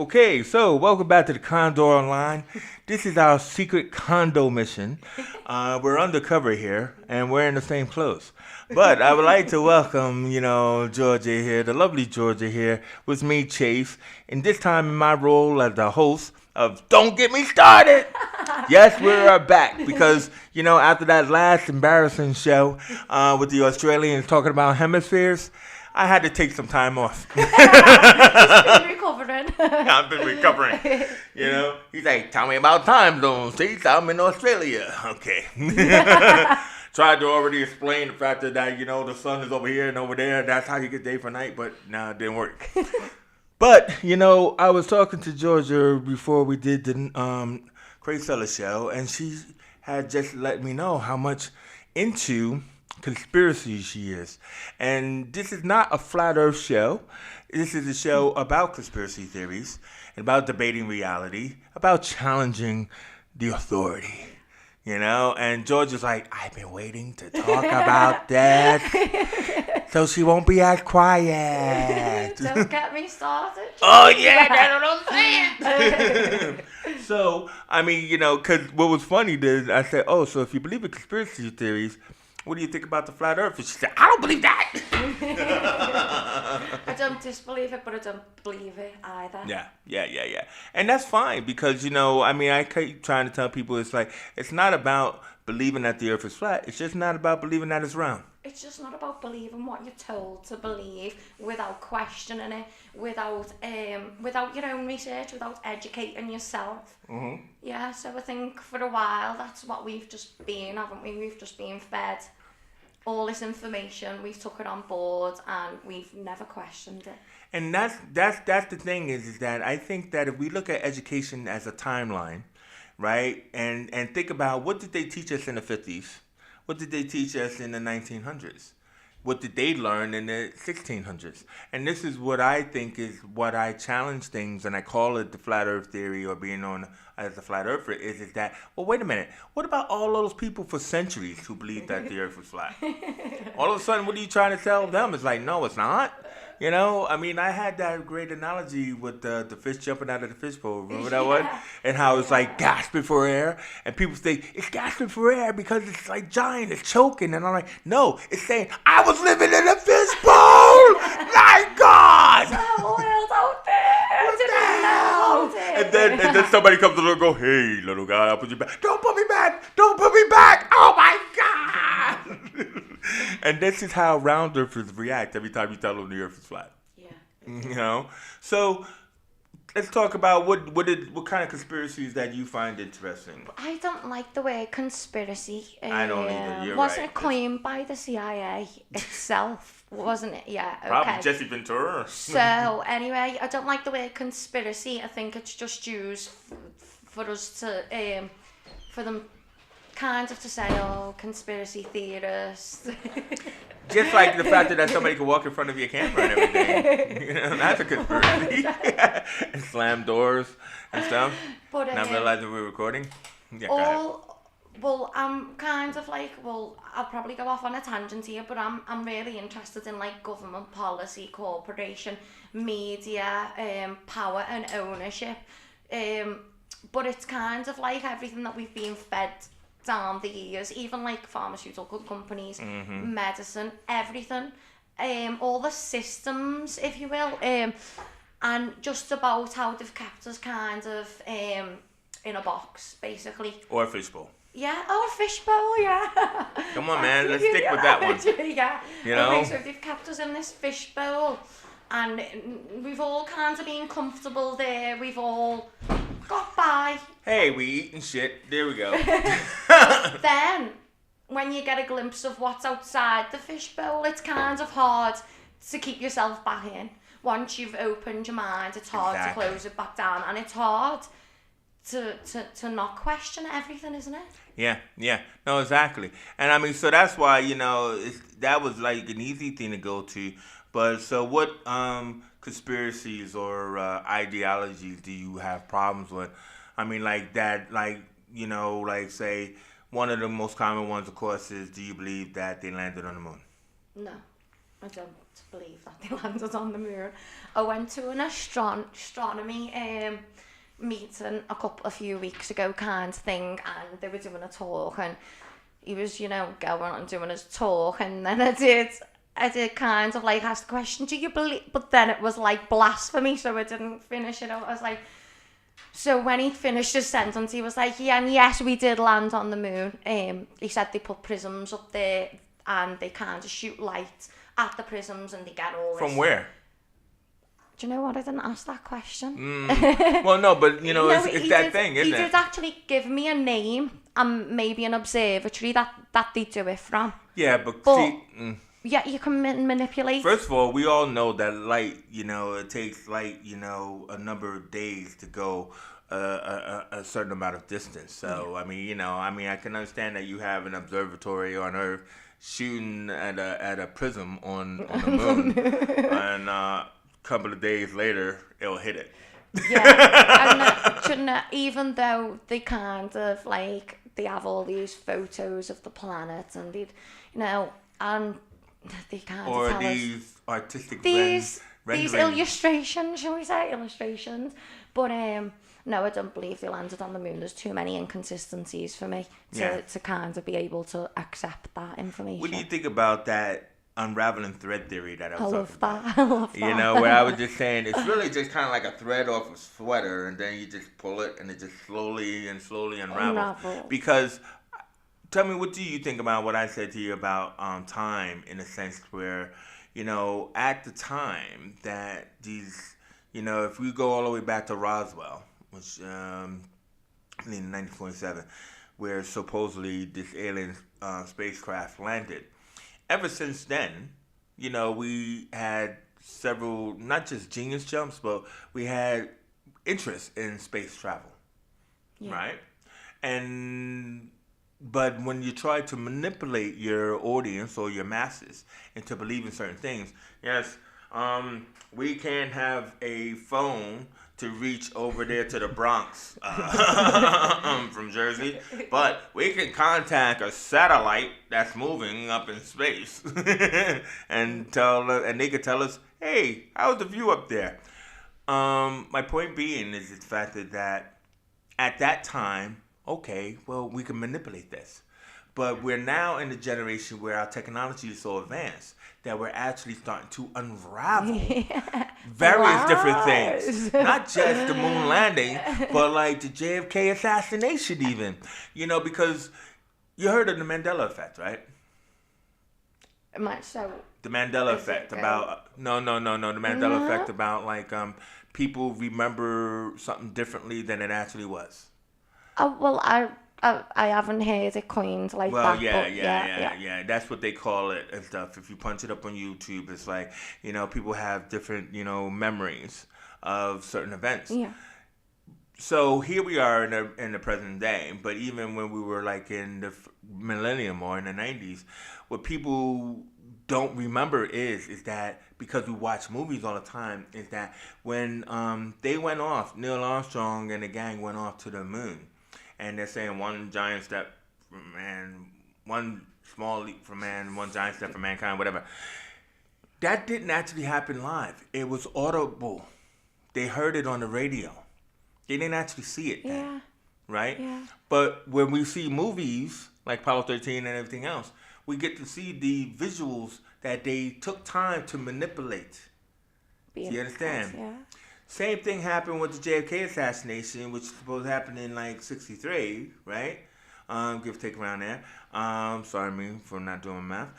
Okay, so welcome back to the Condor Online. This is our secret condo mission. We're undercover here, and we're in the same clothes. But I would like to welcome, Georgia here, the lovely Georgia here, with me, Chase, and this time in my role as the host of Don't Get Me Started. Yes, we are back because, after that last embarrassing show with the Australians talking about hemispheres, I had to take some time off. Just been recovering. I've been recovering. He's like, tell me about time zones. See, I'm in Australia. Okay. Tried to already explain the fact that, the sun is over here and over there. That's how you get day for night, but no, it didn't work. But, I was talking to Georgia before we did the Kinsella show, and she had just let me know how much into conspiracy she is. And this is not a flat earth show. This is a show about conspiracy theories, about debating reality, about challenging the authority. And Georgia's like, I've been waiting to talk about that so she won't be as quiet. Don't get me started. Oh, yeah, that's what I'm saying. So, because what was funny is I said, so if you believe in conspiracy theories, what do you think about the flat earth? And she said, I don't believe that. I don't disbelieve it, but I don't believe it either. Yeah. And that's fine because, I keep trying to tell people it's not about believing that the earth is flat. It's just not about believing that it's round. It's just not about believing what you're told to believe without questioning it, without your own research, without educating yourself. Mm-hmm. Yeah, so I think for a while that's what we've just been, haven't we? We've just been fed all this information, we've took it on board, and we've never questioned it. And that's the thing is that I think that if we look at education as a timeline, right, and think about what did they teach us in the 50s? What did they teach us in the 1900s? What did they learn in the 1600s? And this is what I think is what I challenge things, and I call it the flat earth theory or being known as a flat earther, is that, well, wait a minute. What about all those people for centuries who believed that the earth was flat? All of a sudden, what are you trying to tell them? It's like, no, it's not. I had that great analogy with the fish jumping out of the fishbowl. Remember that one? And how it's like gasping for air. And people say, it's gasping for air because it's like giant, it's choking. And I'm like, no, it's saying, I was living in a fishbowl! My God! There's a world out there! What the hell? And then somebody comes along and go, hey, little guy, I'll put you back. Don't put me back! Don't put me back! Oh my God! And this is how round earthers react every time you tell them the earth is flat. Yeah. So let's talk about what kind of conspiracies that you find interesting. I don't like the word conspiracy. I don't either. You're wasn't right. it coined by the CIA itself? Wasn't it? Yeah. Okay. Probably Jesse Ventura. So anyway, I don't like the word conspiracy. I think it's just used for us to for them kind of to say, oh, conspiracy theorists. Just like the fact that somebody could walk in front of your camera and everything. That's a conspiracy. And slam doors and stuff. But not realizing we're recording. Yeah, go ahead. Well, I'm kind of like, I'll probably go off on a tangent here, but I'm really interested in like government policy, corporation, media, power and ownership. But it's kind of like everything that we've been fed down the years, even like pharmaceutical companies, medicine, everything, all the systems, if you will, and just about how they've kept us kind of in a box, basically. Or a fishbowl. Yeah, or a fishbowl, yeah. Come on, man, let's stick with that one. Yeah. Okay, so they've kept us in this fishbowl, and we've all kind of been comfortable there. We've all got by. Hey, we eating shit. There we go. Then, when you get a glimpse of what's outside the fishbowl, it's kind of hard to keep yourself back in. Once you've opened your mind, it's hard to close it back down, and it's hard to not question everything, isn't it? Yeah. No, exactly. And so that's why, that was like an easy thing to go to. But so what conspiracies or ideologies do you have problems with? Like that, say, one of the most common ones, of course, is do you believe that they landed on the moon? No. I don't believe that they landed on the moon. I went to an astronomy meeting a few weeks ago, kind of thing, and they were doing a talk, and he was, going and doing his talk, and then I did kind of like ask the question, do you believe? But then it was like blasphemy, so I didn't finish it out. I was like, so when he finished his sentence, he was like, yeah, and yes, we did land on the moon. He said they put prisms up there, and they kind of shoot light at the prisms, and they get all this. From where? Do you know what? I didn't ask that question. Well, no, but no, it's that thing, isn't it? He did actually give me a name and maybe an observatory that they do it from. Yeah, but yeah, you can manipulate. First of all, we all know that light, it takes light, a number of days to go a certain amount of distance. So, I can understand that you have an observatory on Earth shooting at a prism on the moon, and a couple of days later, it'll hit it. Yeah, and even though they kind of like, they have all these photos of the planet, and and they kind or of tell these us artistic these renderings. illustrations, shall we say, but no, I don't believe they landed on the moon. There's too many inconsistencies for me to kind of be able to accept that information. What do you think about that unraveling thread theory that I was talking about? I love that. Where I was just saying it's really just kind of like a thread off a sweater, and then you just pull it, and it just slowly unravels. Because, tell me, what do you think about what I said to you about time, in a sense where, at the time that these, if we go all the way back to Roswell, which in 1947, where supposedly this alien spacecraft landed. Ever since then, we had several, not just genius jumps, but we had interest in space travel, right? But when you try to manipulate your audience or your masses into believing certain things, yes, we can't have a phone to reach over there to the Bronx from Jersey, but we can contact a satellite that's moving up in space and they could tell us, hey, how's the view up there? My point being is the fact that at that time, okay, well, we can manipulate this. But we're now in the generation where our technology is so advanced that we're actually starting to unravel various different things. Not just the moon landing, but like the JFK assassination even. Because you heard of the Mandela effect, right? The Mandela effect about... No. The Mandela effect about like people remember something differently than it actually was. Well, I haven't heard it coined like that. Well, yeah. That's what they call it and stuff. If you punch it up on YouTube, it's like, people have different, memories of certain events. Yeah. So here we are in the present day, but even when we were like in the millennium or in the 90s, what people don't remember is that, because we watch movies all the time, is that when they went off, Neil Armstrong and the gang went off to the moon, and they're saying one giant step for man, one small leap for man, one giant step for mankind, whatever. That didn't actually happen live. It was audible. They heard it on the radio. They didn't actually see it then, right? Yeah. But when we see movies like Apollo 13 and everything else, we get to see the visuals that they took time to manipulate. Do you understand? Yeah. Same thing happened with the JFK assassination, which was supposed to happen in like 63, right? Give or take around there. Sorry me for not doing math.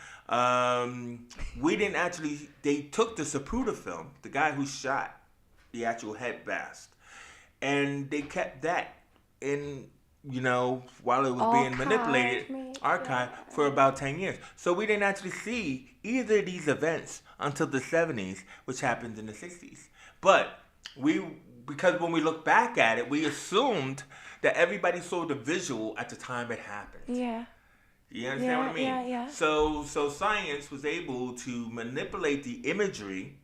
We didn't actually, they took the Zapruder film, the guy who shot the actual head blast, and they kept that in, while it was being manipulated, archived for about 10 years. So we didn't actually see either of these events until the 70s, which happened in the 60s. But because when we look back at it, we assumed that everybody saw the visual at the time it happened. Yeah. You understand what I mean? Yeah. So science was able to manipulate the imagery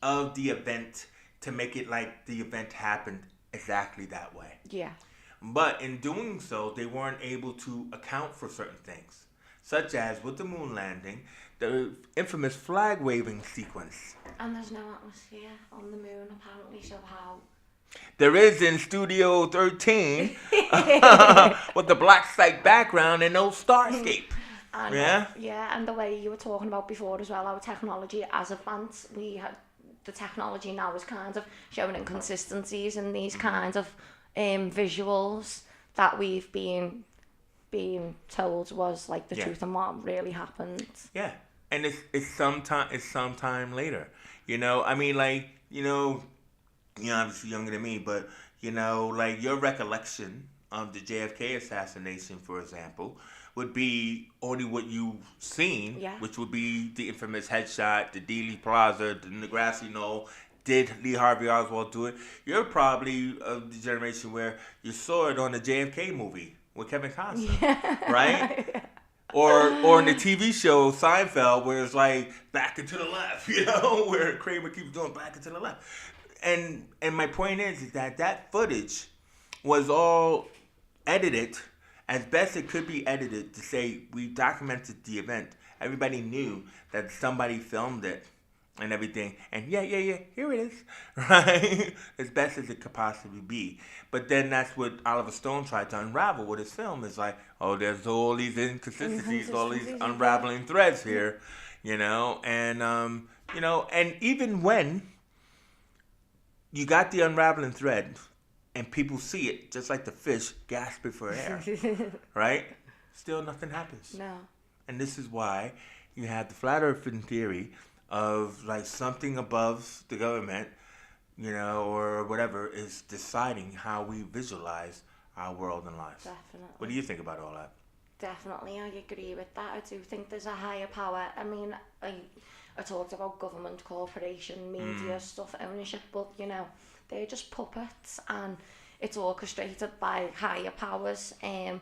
of the event to make it like the event happened exactly that way. Yeah. But in doing so, they weren't able to account for certain things. such as with the moon landing, the infamous flag waving sequence. And there's no atmosphere on the moon, apparently, so how? There is in Studio 13 with the black site background and no starscape. And, and the way you were talking about before as well, our technology as advanced, the technology now is kind of showing inconsistencies in these kinds of visuals that we've been told was like the truth and what really happened. Yeah, and it's sometime later. I mean, like, you're obviously younger than me, but like your recollection of the JFK assassination, for example, would be only what you've seen, which would be the infamous headshot, the Dealey Plaza, the grassy knoll. Did Lee Harvey Oswald do it? You're probably of the generation where you saw it on the JFK movie with Kevin Costner, right? Or in the TV show Seinfeld, where it's like back and to the left, where Kramer keeps doing back and to the left. And my point is that footage was all edited as best it could be edited to say we documented the event. Everybody knew that somebody filmed it and everything. And here it is, right? As best as it could possibly be. But then that's what Oliver Stone tried to unravel with his film. Is like, oh, there's all these inconsistencies, all these unraveling threads here, and and even when you got the unraveling thread and people see it, just like the fish gasping for air, right? Still nothing happens. No. And this is why you have the flat earthing theory of like something above the government, or whatever, is deciding how we visualize our world and lives. Definitely. What do you think about all that? Definitely, I agree with that. I do think there's a higher power. I mean, I talked about government, corporation, media, stuff, ownership, but they're just puppets and it's orchestrated by higher powers. And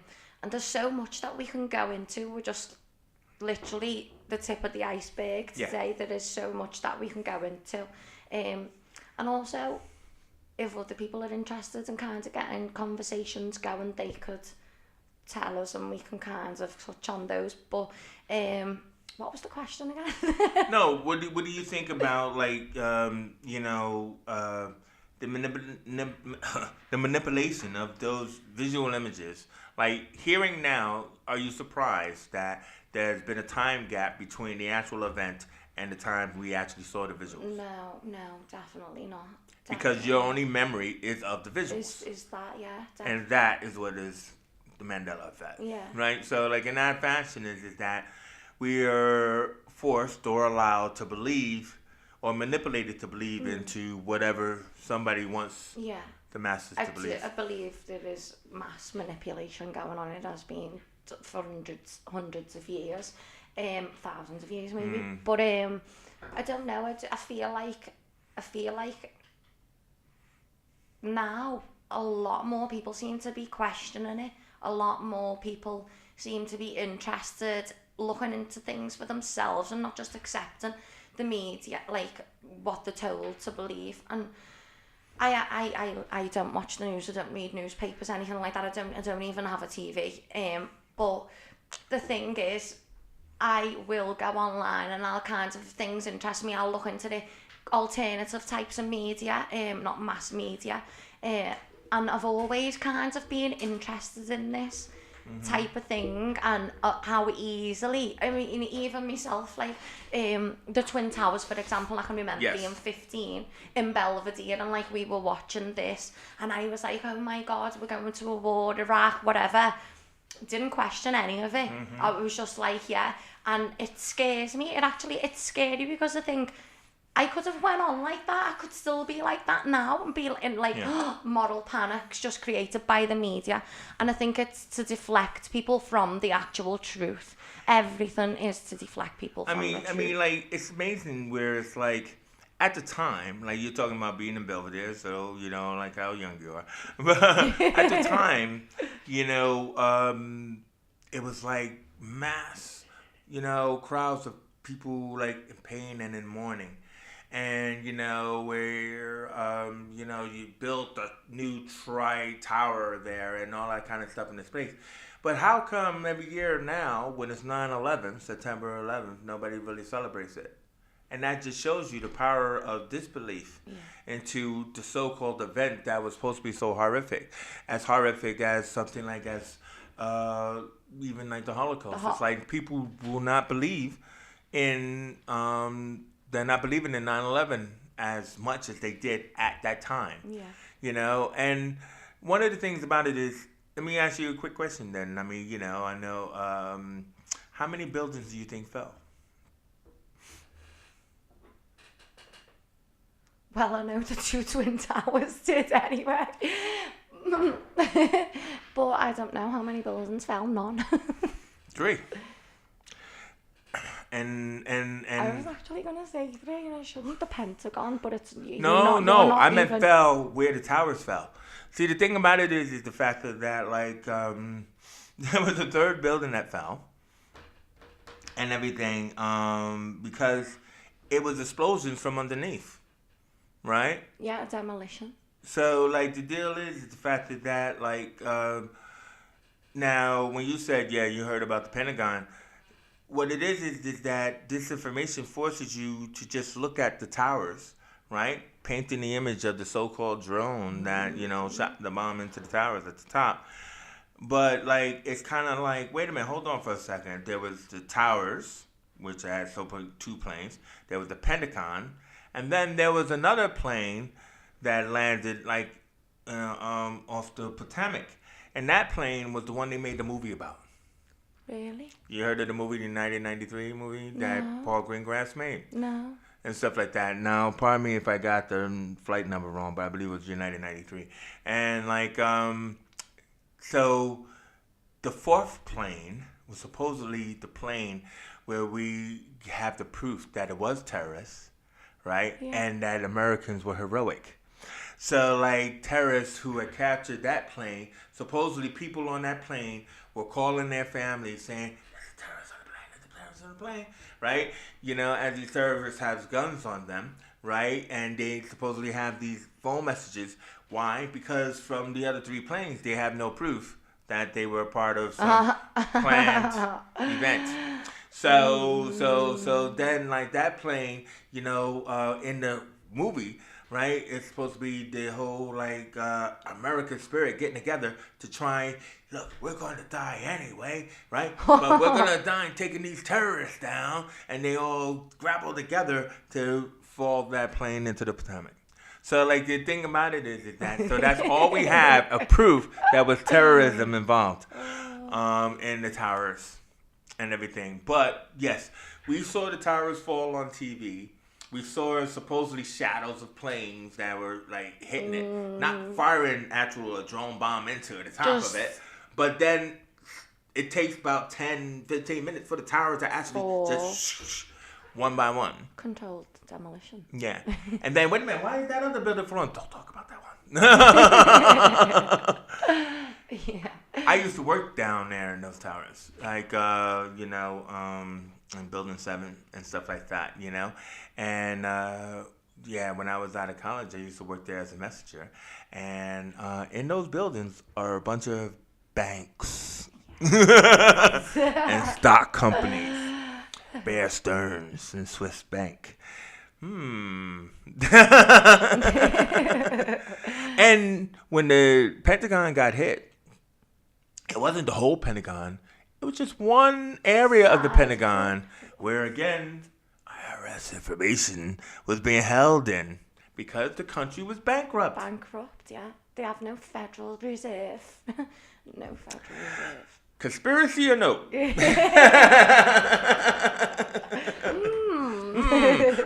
there's so much that we can go into. We're just literally the tip of the iceberg today. There is so much that we can go into. And also, if other people are interested in kind of getting conversations going, they could tell us and we can kind of touch on those. But what was the question again? No, what do you think about like the manipulation of those visual images? Like hearing now, are you surprised that there's been a time gap between the actual event and the time we actually saw the visuals? No, definitely not. Because your only memory is of the visuals. Is that, yeah. Definitely. And that is what is the Mandela effect. Yeah. Right? So like in that fashion is that we are forced or allowed to believe or manipulated to believe into whatever somebody wants the masses to believe. I believe there is mass manipulation going on. It has been for hundreds of years, thousands of years maybe. But I don't know. I feel like now a lot more people seem to be questioning it. A lot more people seem to be interested, looking into things for themselves and not just accepting the media, like what they're told to believe. And I don't watch the news. I don't read newspapers, anything like that. I don't even have a TV. But the thing is, I will go online and all kinds of things interest me. I'll look into the alternative types of media, not mass media. And I've always kind of been interested in this type of thing and how easily, I mean, even myself, like the Twin Towers, for example, I can remember being 15 in Belvedere and like we were watching this and I was like, oh my God, we're going to a war, Iraq, whatever. Didn't question any of it. I was just like, and it scares me. It's scary because I think I could have went on like that. I could still be like that now and be in like moral panics just created by the media. And I think it's to deflect people from the actual truth. Everything is to deflect people from the truth. I mean, like, it's amazing where it's like, at the time, like you're talking about being in Belvedere, so, like how young you are. But at the time, it was like mass, crowds of people like in pain and in mourning. And, where, you built a new tower there and all that kind of stuff in this place. But how come every year now, when it's 9/11, September 11th, nobody really celebrates it? And that just shows you the power of disbelief into the so-called event that was supposed to be so horrific. As horrific as something like even like the Holocaust. It's like people will not believe in, they're not believing in 9/11 as much as they did at that time. Yeah. You know, and one of the things about it is, let me ask you a quick question then. I mean, you know, I know, how many buildings do you think fell? Well, I know the 2 Twin Towers did anyway. But I don't know how many buildings fell. None. 3. And I was actually gonna say 3, and I shouldn't. The Pentagon, but it's no. I meant fell where the towers fell. See, the thing about it is the fact that like there was a 3rd building that fell and everything because it was explosions from underneath, right? Yeah, demolition. So like the deal is the fact that like now when you said you heard about the Pentagon. What it is that this information forces you to just look at the towers, right? Painting the image of the so-called drone that, you know, shot the bomb into the towers at the top. But, like, it's kind of like, wait a minute, hold on for a second. There was the towers, which had 2 planes. There was the Pentagon. And then there was another plane that landed, like, off the Potomac. And that plane was the one they made the movie about. Really? You heard of the movie, the 1993 movie that Paul Greengrass made? No. And stuff like that. Now, pardon me if I got the flight number wrong, but I believe it was United 93. And like, so the 4th plane was supposedly the plane where we have the proof that it was terrorists, right? Yeah. And that Americans were heroic. So like terrorists who had captured that plane, supposedly people on that plane were calling their families saying, there's terrorists on the plane, there's terrorists on the plane, right? You know, as these terrorists have guns on them, right? And they supposedly have these phone messages. Why? Because from the other 3 planes, they have no proof that they were a part of some planned event. So then like that plane, you know, in the movie, right? It's supposed to be the whole like American spirit getting together to try. Look, we're going to die anyway, right? But we're going to die taking these terrorists down, and they all grapple together to fall that plane into the Potomac. So like the thing about it is that so that's all we have of proof that was terrorism involved in the towers and everything. But yes, we saw the towers fall on TV. We saw supposedly shadows of planes that were like hitting it, not firing a drone bomb into the top of it. But then it takes about 10, 15 minutes for the tower to actually just one by one. Controlled demolition. Yeah. And then, wait a minute, why is that other building falling? Don't talk about that one. Yeah. I used to work down there in those towers. Like, you know, in Building 7 and stuff like that, you know. And, when I was out of college, I used to work there as a messenger. And in those buildings are a bunch of banks and stock companies. Bear Stearns and Swiss Bank. And when the Pentagon got hit, it wasn't the whole Pentagon. It was just one area of the Pentagon where, again, IRS information was being held in because the country was bankrupt. Bankrupt, yeah. They have no Federal Reserve. No Federal Reserve. Conspiracy or no?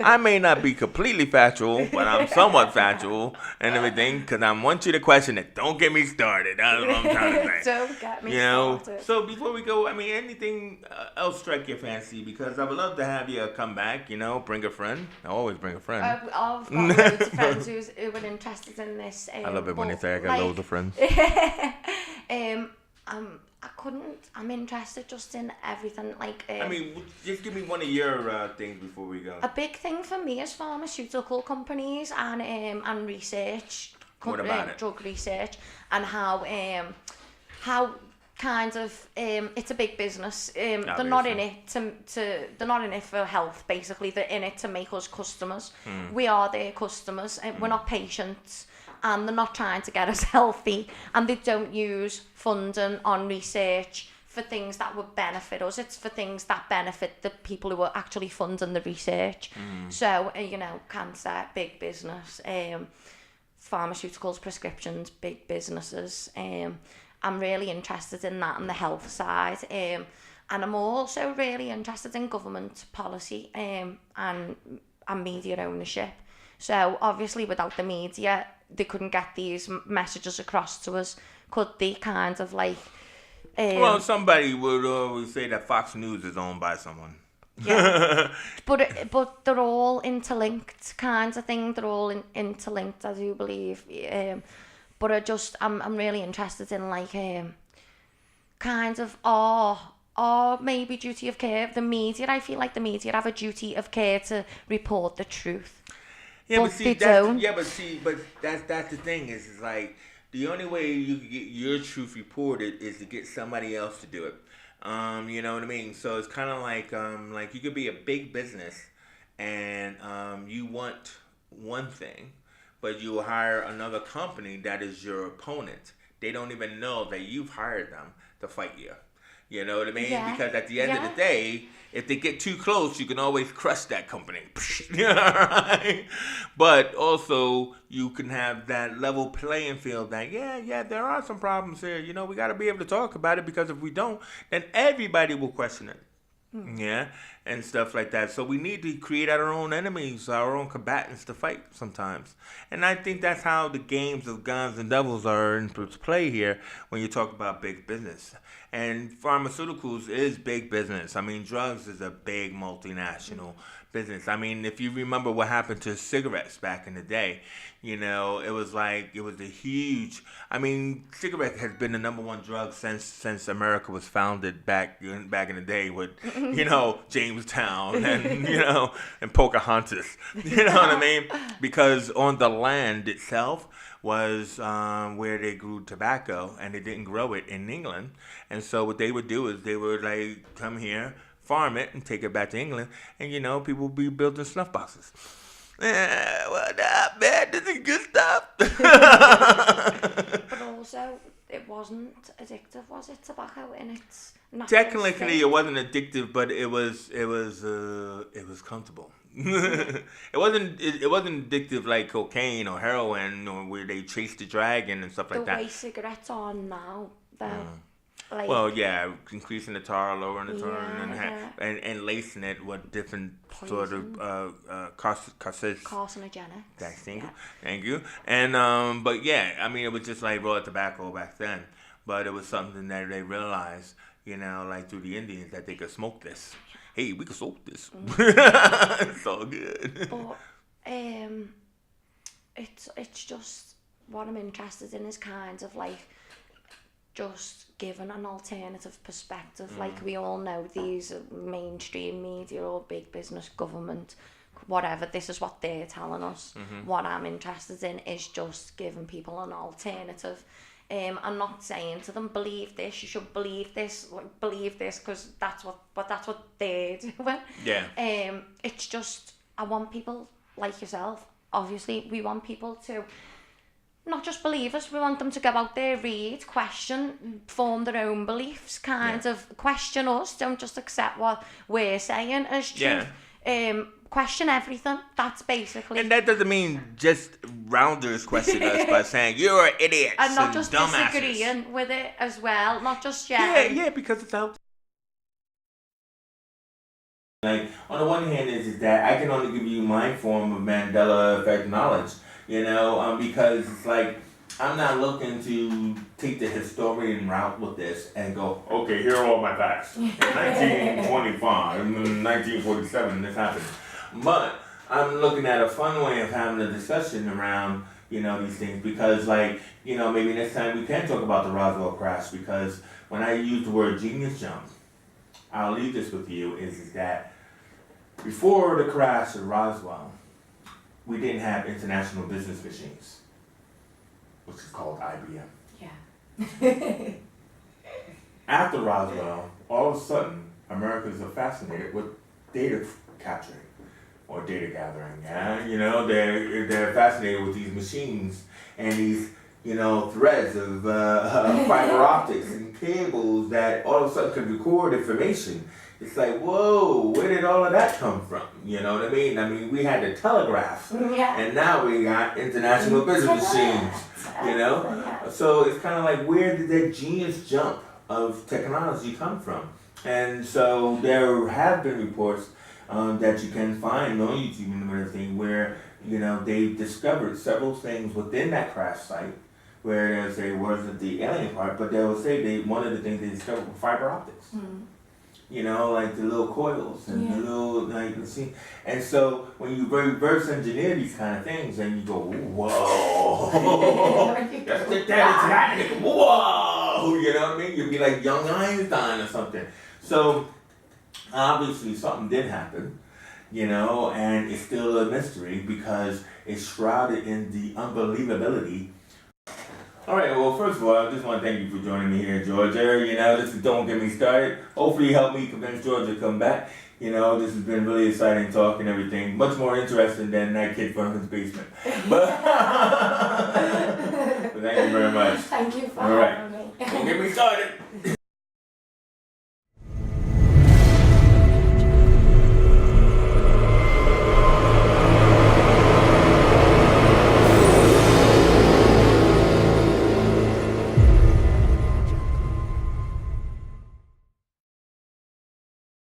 I may not be completely factual, but I'm somewhat factual and everything because I want you to question it. Don't get me started. That's what I'm trying to say. Don't get me started. So before we go, I mean, anything else strike your fancy? Because I would love to have you come back, you know, bring a friend. I always bring a friend. I've got loads of friends who were interested in this. I love it when they say I got loads of friends. I'm interested just in everything. Like, I mean, just give me one of your things before we go. A big thing for me is pharmaceutical companies and research. What about it? Drug research and how kind of it's a big business. They're not in it they're not in it for health. Basically, they're in it to make us customers. We are their customers, and we're not patients. And they're not trying to get us healthy, and they don't use funding on research for things that would benefit us. It's for things that benefit the people who are actually funding the research. So, cancer, big business. Pharmaceuticals, prescriptions, big businesses. I'm really interested in that and the health side. And I'm also really interested in government policy and media ownership. So obviously without the media, they couldn't get these messages across to us, could they? Kind of like... well, somebody would always say that Fox News is owned by someone. Yeah, but they're all interlinked, kind of thing. They're all interlinked, I do believe. But I'm really interested in like kind of maybe duty of care. The media, I feel like the media have a duty of care to report the truth. Yeah, but they don't. But that's the thing is like the only way you can get your truth reported is to get somebody else to do it. You know what I mean? So it's kind of like you could be a big business and you want one thing, but you hire another company that is your opponent. They don't even know that you've hired them to fight you. You know what I mean? Yeah. Because at the end of the day, if they get too close, you can always crush that company. Right? But also, you can have that level playing field that, there are some problems here. You know, we got to be able to talk about it because if we don't, then everybody will question it. Yeah, and stuff like that. So we need to create our own enemies, our own combatants to fight sometimes. And I think that's how the games of guns and devils are in play here when you talk about big business. And pharmaceuticals is big business. I mean, drugs is a big multinational business. I mean, if you remember what happened to cigarettes back in the day, it was a huge. I mean, cigarette has been the number one drug since America was founded back in the day with, Jamestown and and Pocahontas. You know what I mean? Because on the land itself was where they grew tobacco, and they didn't grow it in England. And so what they would do is they would come here, farm it, and take it back to England, and people would be building snuff boxes. What up, man? This is good stuff. But also, it wasn't addictive, was it? Tobacco in its natural Technically, state? it wasn't addictive, but it was comfortable. It wasn't addictive like cocaine or heroin or where they chase the dragon and stuff like that. The way cigarettes are now, though. Increasing the tar, lowering the tar, and lacing it with different sort of carcinogenic. Thank you. And but I mean, it was just like raw tobacco back then, but it was something that they realized, like through the Indians, that they could smoke this. Hey, we could smoke this. It's all good. But it's just what I'm interested in is kind of like just given an alternative perspective. Like we all know these mainstream media or big business, government, whatever, this is what they're telling us. What I'm interested in is just giving people an alternative. I'm not saying to them, believe this, you should believe this, because that's what they're doing. Yeah. It's just, I want people like yourself, obviously, we want people to not just believe us, we want them to go out there, read, question, form their own beliefs, kind of question us, don't just accept what we're saying as truth. Question everything, that's basically. And that doesn't mean just rounders question us by saying, you're idiots and not just dumbasses. Disagreeing with it as well, not just Yeah, because it's out. Like, on the one hand is that I can only give you my form of Mandela effect knowledge, because it's like, I'm not looking to take the historian route with this and go, okay, here are all my facts. In 1925, in 1947, this happened. But I'm looking at a fun way of having a discussion around, these things, because maybe next time we can talk about the Roswell crash, because when I use the word genius jump, I'll leave this with you, is that before the crash of Roswell, we didn't have international business machines, which is called IBM. Yeah. after Roswell, all of a sudden, Americans are fascinated with data capturing or data gathering. Yeah, you know, they're fascinated with these machines and these, you know, threads of fiber optics and cables that all of a sudden can record information. It's like, whoa, where did all of that come from? You know what I mean? I mean, we had the telegraph, and now we got international business machines. You know, so it's kind of like, where did that genius jump of technology come from? And so there have been reports that you can find on YouTube and everything where, you know, they've discovered several things within that crash site where they wasn't the alien part, but they will say one of the things they discovered were fiber optics. You know, like the little coils and the little, like, see. And so when you reverse engineer these kind of things, and you go, whoa, let's take that into that, whoa, you know what I mean? You'd be like young Einstein or something. So obviously something did happen, you know, and it's still a mystery because it's shrouded in the unbelievability. All right, well, first of all, I just want to thank you for joining me here in Georgia. You know, this is Don't Get Me Started. Hopefully help me convince Georgia to come back. You know, this has been really exciting talk and everything. Much more interesting than that kid from his basement. But thank you very much. Thank you for having me. Don't get me started.